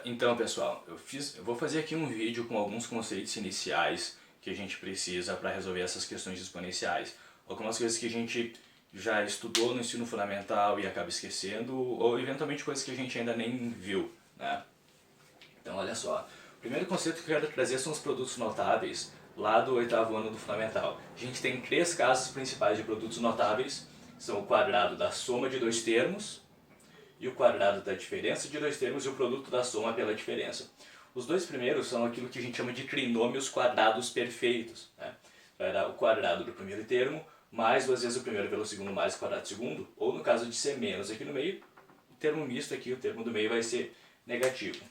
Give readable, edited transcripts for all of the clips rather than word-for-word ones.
Então, pessoal, eu vou fazer aqui um vídeo com alguns conceitos iniciais que a gente precisa para resolver essas questões exponenciais. Algumas coisas que a gente já estudou no ensino fundamental e acaba esquecendo, ou eventualmente coisas que a gente ainda nem viu, né? Então, olha só. O primeiro conceito que eu quero trazer são os produtos notáveis, lá do oitavo ano do fundamental. A gente tem três casos principais de produtos notáveis, são o quadrado da soma de dois termos, e o quadrado da diferença de dois termos e o produto da soma pela diferença. Os dois primeiros são aquilo que a gente chama de trinômios quadrados perfeitos. Né? Vai dar o quadrado do primeiro termo mais duas vezes o primeiro pelo segundo mais o quadrado do segundo, ou no caso de ser menos aqui no meio, o termo misto aqui, o termo do meio vai ser negativo.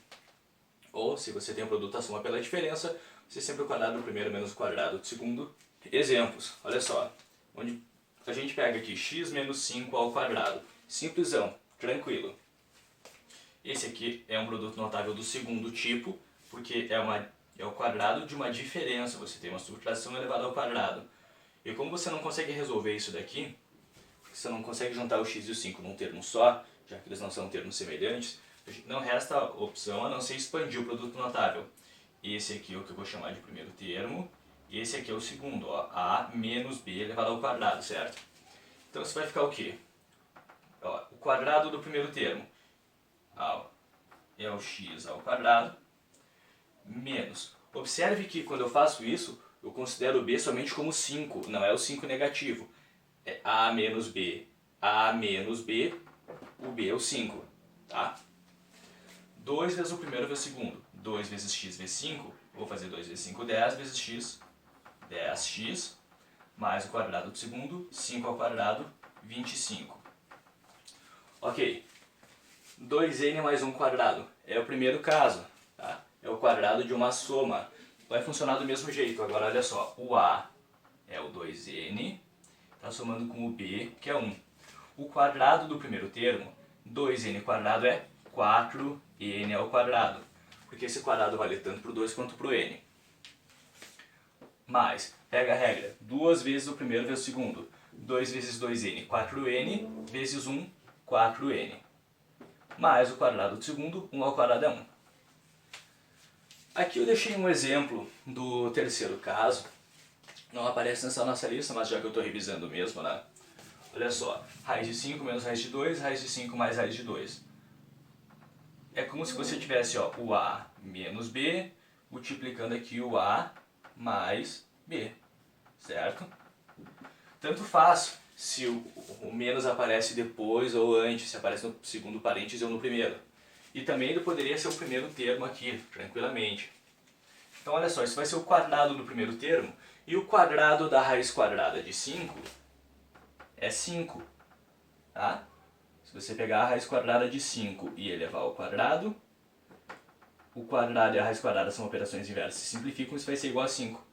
Ou se você tem o produto da soma pela diferença, você sempre o quadrado do primeiro menos o quadrado do segundo. Exemplos, olha só, onde a gente pega aqui x menos 5 ao quadrado, simplesão, tranquilo. Esse aqui é um produto notável do segundo tipo, porque é o quadrado de uma diferença, você tem uma subtração elevada ao quadrado. E como você não consegue resolver isso daqui, você não consegue juntar o x e o 5 num termo só, já que eles não são termos semelhantes, não resta opção a não ser expandir o produto notável. Esse aqui é o que eu vou chamar de primeiro termo, e esse aqui é o segundo, ó, a menos b elevado ao quadrado, certo? Então isso vai ficar o quê? Ó, o quadrado do primeiro termo é o x ao quadrado, menos. Observe que quando eu faço isso, eu considero o b somente como 5, não é o 5 negativo. É a menos b, o b é o 5, tá? 2 vezes o primeiro vezes o segundo. 2 vezes x vezes 5, vou fazer 2 vezes 5, 10 vezes x, 10x, mais o quadrado do segundo, 5 ao quadrado, 25. Ok, 2n mais 1 quadrado é o primeiro caso, tá? É o quadrado de uma soma. Vai funcionar do mesmo jeito. Agora olha só, o a é o 2n, está somando com o b, que é 1. O quadrado do primeiro termo, 2n quadrado é 4n ao quadrado, porque esse quadrado vale tanto para o 2 quanto para o n. Mais, pega a regra, 2 vezes o primeiro vezes o segundo. 2 vezes 2n, 4n, vezes 1, 4n. Mais o quadrado do segundo, 1 ao quadrado é 1. Aqui eu deixei um exemplo do terceiro caso. Não aparece nessa nossa lista, mas já que eu estou revisando mesmo, né? Olha só, raiz de 5 menos raiz de 2, raiz de 5 mais raiz de 2. É como se você tivesse ó, o a menos b, multiplicando aqui o a mais b, certo? Tanto faz se o menos aparece depois ou antes, se aparece no segundo parênteses ou no primeiro. E também ele poderia ser o primeiro termo aqui, tranquilamente. Então olha só, isso vai ser o quadrado do primeiro termo, e o quadrado da raiz quadrada de 5 é 5, tá? Se você pegar a raiz quadrada de 5 e elevar ao quadrado, o quadrado e a raiz quadrada são operações inversas, se simplificam, isso vai ser igual a 5.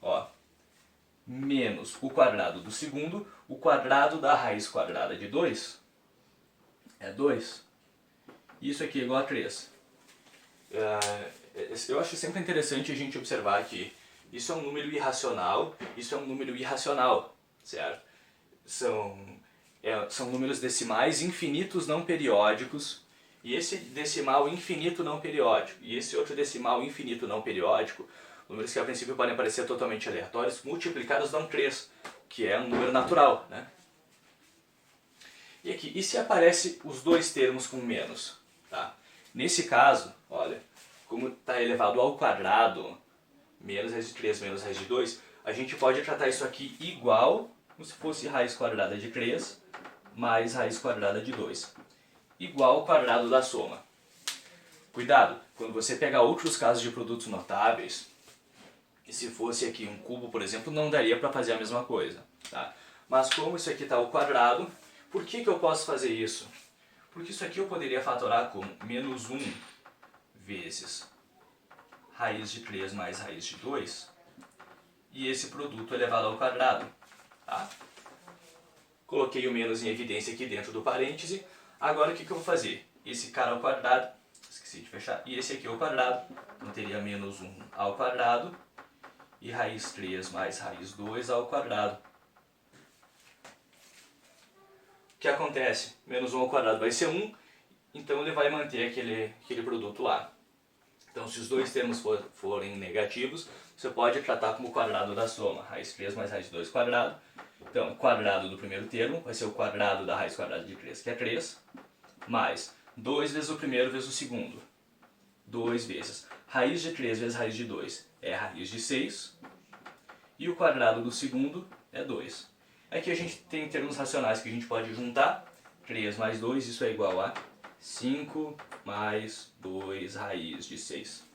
Ó, menos o quadrado do segundo, o quadrado da raiz quadrada de 2 é 2. Isso aqui é igual a 3. Eu acho sempre interessante a gente observar que isso é um número irracional, isso é um número irracional, certo? São números decimais infinitos não periódicos, e esse decimal infinito não periódico, e esse outro decimal infinito não periódico, números que a princípio podem parecer totalmente aleatórios, multiplicados dão 3, que é um número natural, né? E aqui, e se aparece os dois termos com menos? Tá? Nesse caso, olha, como está elevado ao quadrado, menos raiz de 3 menos raiz de 2, a gente pode tratar isso aqui igual, como se fosse raiz quadrada de 3 mais raiz quadrada de 2, igual ao quadrado da soma. Cuidado, quando você pegar outros casos de produtos notáveis, e se fosse aqui um cubo, por exemplo, não daria para fazer a mesma coisa. Tá? Mas como isso aqui está ao quadrado, por que eu posso fazer isso? Porque isso aqui eu poderia fatorar com menos 1 vezes raiz de 3 mais raiz de 2, e esse produto elevado ao quadrado. Tá? Coloquei o menos em evidência aqui dentro do parêntese. Agora o que eu vou fazer? Esse cara ao quadrado, esqueci de fechar, e esse aqui ao quadrado, então teria menos 1 ao quadrado, e raiz 3 mais raiz 2 ao quadrado. O que acontece? Menos 1 ao quadrado vai ser 1, então ele vai manter aquele produto lá. Então, se os dois termos forem negativos, você pode tratar como quadrado da soma. Raiz 3 mais raiz de 2 quadrado. Então, o quadrado do primeiro termo vai ser o quadrado da raiz quadrada de 3, que é 3, mais 2 vezes o primeiro vezes o segundo. 2 vezes raiz de 3 vezes raiz de 2 é raiz de 6. E o quadrado do segundo é 2. Aqui a gente tem termos racionais que a gente pode juntar. 3 mais 2, isso é igual a 5 mais 2 raiz de 6.